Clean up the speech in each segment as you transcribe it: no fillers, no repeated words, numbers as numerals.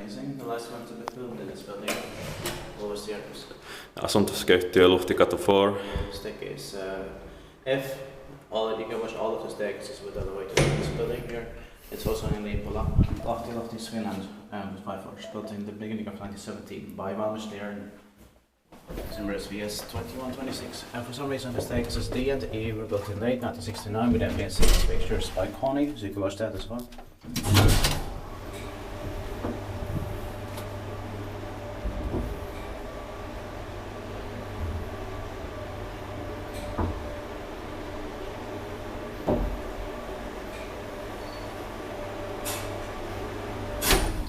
The last one to be filmed in this building was years. Asuntoskeittiö Luhtikatu 4. Staircase F. You can watch all of the staircases with the way to this building here. It's also in Liipola. Lahti, Finland. It was by first built in the beginning of 2017 by ValmetSchlieren. It's in VS 2126. And for some reason the staircases D and E were built in late 1969 with MPS6 fixtures by Connie, so you can watch that as well.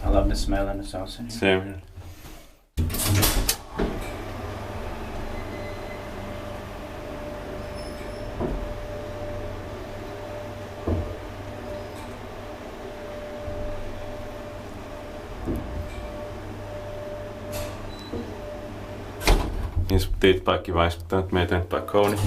I love the smell and the sauce in here. Same here. Inspected by Kiva, maintained by Connie.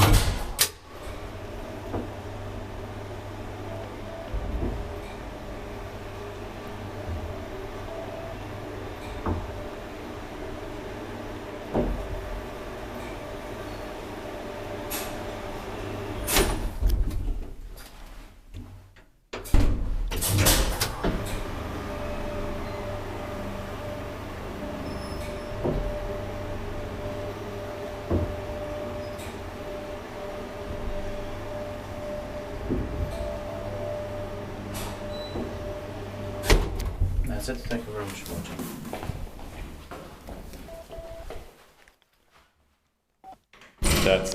That's it. Thank you very much for watching. That's